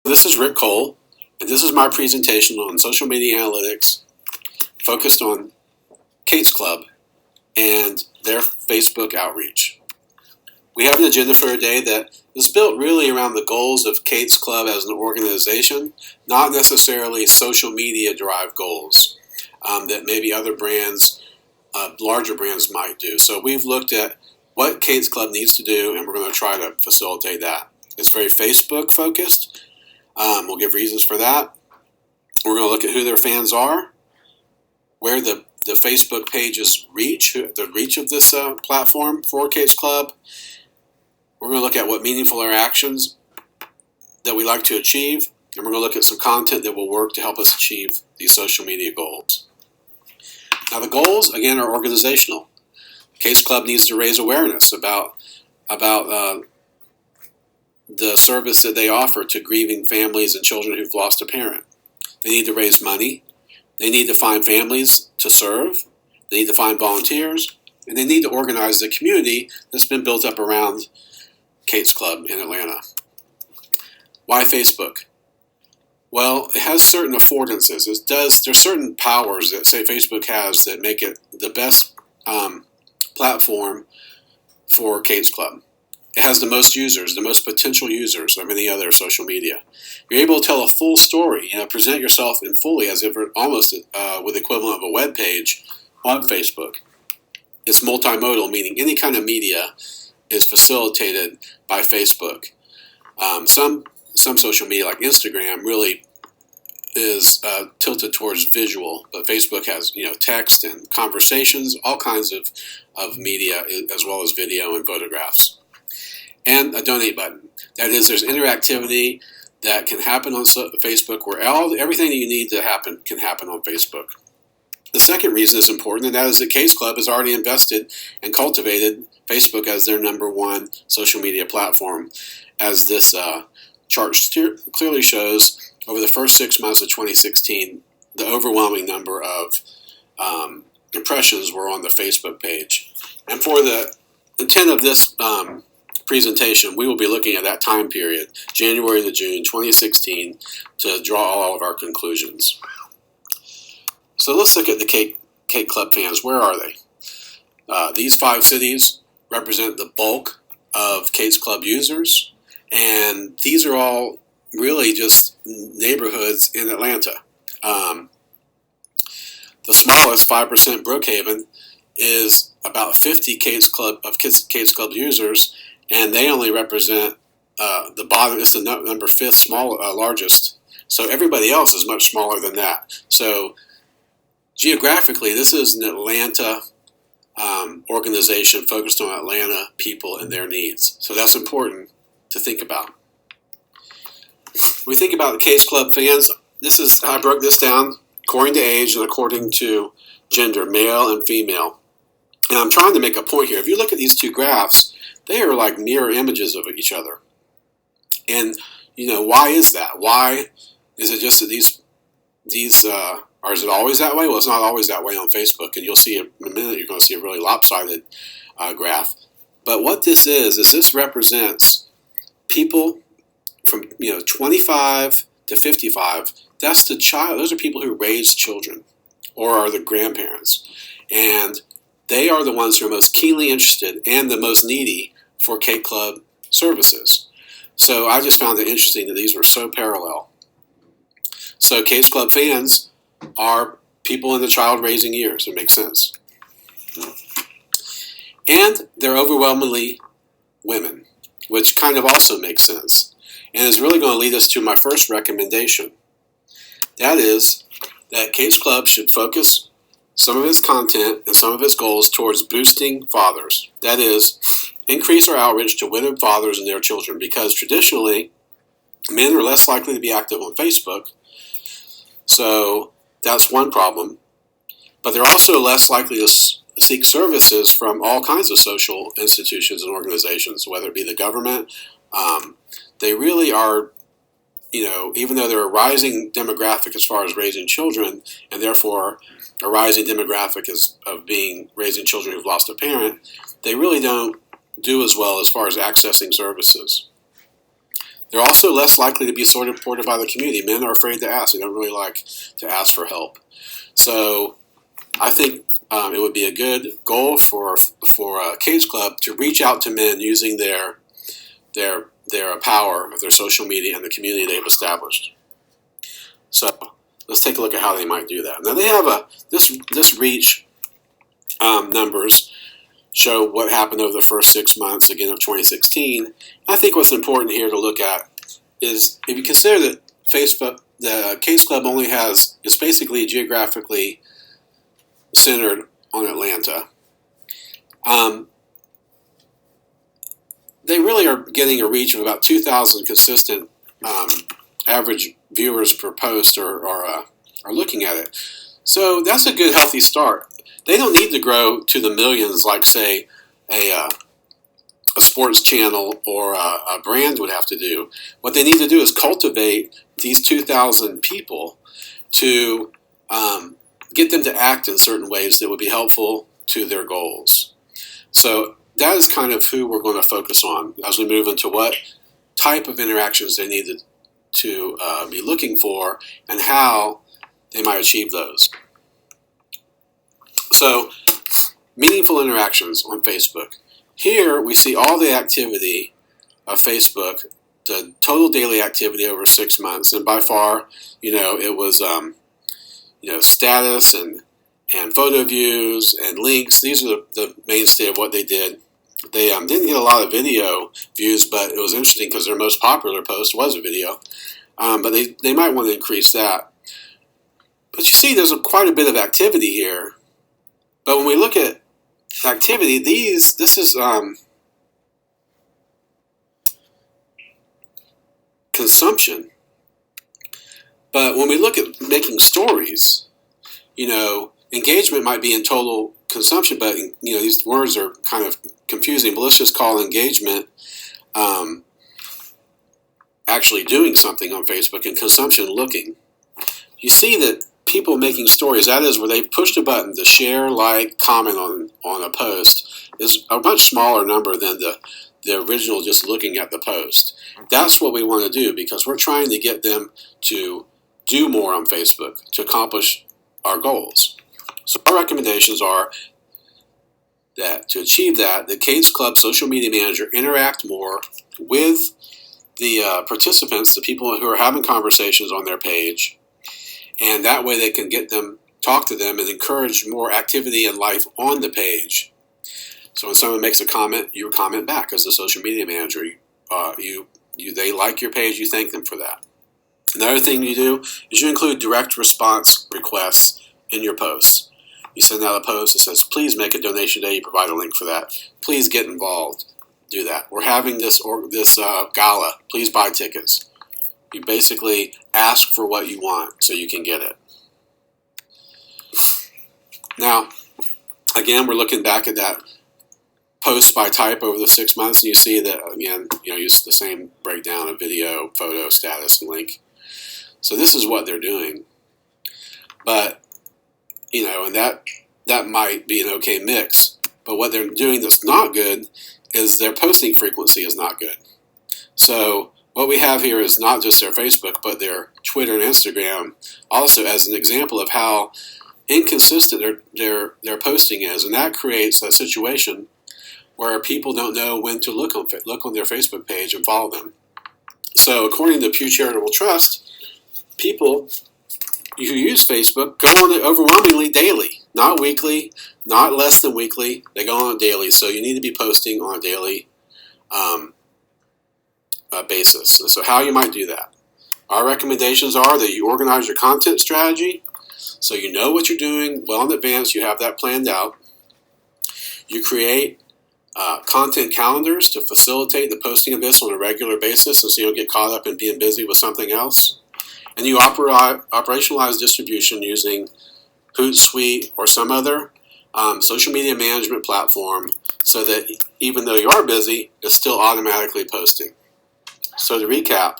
This is Rick Cole, and this is my presentation on social media analytics focused on Kate's Club and their Facebook outreach. We have an agenda for today that is built really around the goals of Kate's Club as an organization, not necessarily social media derived goals that maybe other brands, larger brands might do. So we've looked at what Kate's Club needs to do, and we're going to try to facilitate that. It's very Facebook focused. We'll give reasons for that. We're going to look at who their fans are, where the Facebook pages reach, the reach of this platform for Kate's Club. We're going to look at what meaningful interactions that we like to achieve, and we're going to look at some content that will work to help us achieve these social media goals. Now the goals, again, are organizational. Kate's Club needs to raise awareness about the service that they offer to grieving families and children who've lost a parent. They need to raise money. They need to find families to serve. They need to find volunteers. And they need to organize the community that's been built up around Kate's Club in Atlanta. Why Facebook? Well, it has certain affordances. There's certain powers that, say, Facebook has that make it the best platform for Kate's Club. It has the most users, the most potential users of any other social media. You're able to tell a full story, present yourself in fully as if almost with the equivalent of a web page on Facebook. It's multimodal, meaning any kind of media is facilitated by Facebook. Some social media like Instagram really is tilted towards visual, but Facebook has text and conversations, all kinds of media as well as video and photographs. And a donate button. That is, there's interactivity that can happen on Facebook where everything that you need to happen can happen on Facebook. The second reason it's important, and that is that Kate's Club has already invested and cultivated Facebook as their number one social media platform. As this chart clearly shows, over the first 6 months of 2016, the overwhelming number of impressions were on the Facebook page. And for the intent of this presentation, we will be looking at that time period, January to June 2016, to draw all of our conclusions. So let's look at the Kate Club fans. Where are they? These 5 cities represent the bulk of Kate's Club users, and these are all really just neighborhoods in Atlanta. The smallest, 5% Brookhaven, is about 50 Kate's Club users, and they only represent the bottom. It's the number 5th largest. So everybody else is much smaller than that. So geographically, this is an Atlanta organization focused on Atlanta people and their needs. So that's important to think about. When we think about the Kate's Club fans, this is how I broke this down according to age and according to gender, male and female. And I'm trying to make a point here. If you look at these two graphs, they are like mirror images of each other. And, why is that? Why is it just that or is it always that way? Well, it's not always that way on Facebook. And you'll see in a minute, you're going to see a really lopsided graph. But what this is this represents people from 25 to 55. That's the child. Those are people who raise children or are the grandparents. And they are the ones who are most keenly interested and the most needy for Kate Club services. So I just found it interesting that these were so parallel. So Kate's Club fans are people in the child raising years. It makes sense. And they're overwhelmingly women, which kind of also makes sense. And is really going to lead us to my first recommendation. That is that Kate's Club should focus some of its content and some of its goals towards boosting fathers. That is, increase our outreach to widowed fathers and their children, because traditionally, men are less likely to be active on Facebook. So that's one problem. But they're also less likely to seek services from all kinds of social institutions and organizations, whether it be the government. They really are, even though they're a rising demographic as far as raising children, and therefore a rising demographic of raising children who've lost a parent, they really don't do as well as far as accessing services. They're also less likely to be supported by the community. Men are afraid to ask. They don't really like to ask for help. So I think it would be a good goal for Cage Club to reach out to men using their power of their social media and the community they've established. So let's take a look at how they might do that. Now they have this reach numbers show what happened over the first 6 months again of 2016. I think what's important here to look at is if you consider that the Cage Club is basically geographically centered on Atlanta. They really are getting a reach of about 2,000 consistent average viewers per post are looking at it. So that's a good, healthy start. They don't need to grow to the millions like, say, a sports channel or a brand would have to do. What they need to do is cultivate these 2,000 people to get them to act in certain ways that would be helpful to their goals. So that is kind of who we're going to focus on as we move into what type of interactions they need to be looking for and how they might achieve those. So, meaningful interactions on Facebook. Here we see all the activity of Facebook, the total daily activity over 6 months, and by far, it was status and photo views and links. These are the mainstay of what they did. They didn't get a lot of video views, but it was interesting because their most popular post was a video. But they might want to increase that. But you see, there's quite a bit of activity here. But when we look at activity, this is consumption. But when we look at making stories, engagement might be in total consumption, but these words are kind of confusing. But let's just call engagement actually doing something on Facebook and consumption looking. You see that people making stories, that is where they've pushed a button to share, like, comment on a post, is a much smaller number than the original just looking at the post. That's what we want to do because we're trying to get them to do more on Facebook to accomplish our goals. So our recommendations are that to achieve that, the Cage Club social media manager interact more with the participants, the people who are having conversations on their page, and that way they can talk to them and encourage more activity and life on the page. So when someone makes a comment, you comment back as the social media manager. They like your page, you thank them for that. Another thing you do is you include direct response requests in your posts. You send out a post that says, please make a donation today. You provide a link for that. Please get involved. Do that. We're having this gala. Please buy tickets. You basically ask for what you want so you can get it. Now, again, we're looking back at that post by type over the 6 months, and you see that, again, use the same breakdown of video, photo, status, and link. So this is what they're doing. But, and that might be an okay mix. But what they're doing that's not good is their posting frequency is not good. So what we have here is not just their Facebook, but their Twitter and Instagram also as an example of how inconsistent their posting is. And that creates a situation where people don't know when to look on their Facebook page and follow them. So according to Pew Charitable Trust, people who use Facebook go on it overwhelmingly daily, not weekly, not less than weekly. They go on it daily. So you need to be posting on a daily basis. And so how you might do that. Our recommendations are that you organize your content strategy so you know what you're doing well in advance. You have that planned out. You create content calendars to facilitate the posting of this on a regular basis so you don't get caught up in being busy with something else. And you operationalize distribution using Hootsuite or some other social media management platform so that even though you are busy, it's still automatically posting. So to recap,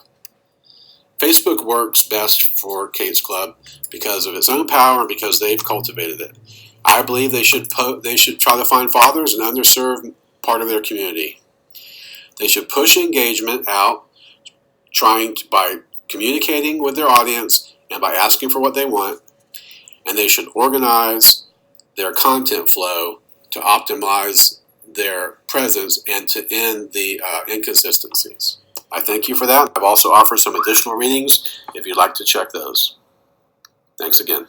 Facebook works best for Cage Club because of its own power and because they've cultivated it. I believe they should try to find fathers and underserved part of their community. They should push engagement out by communicating with their audience and by asking for what they want, and they should organize their content flow to optimize their presence and to end the inconsistencies. I thank you for that. I've also offered some additional readings if you'd like to check those. Thanks again.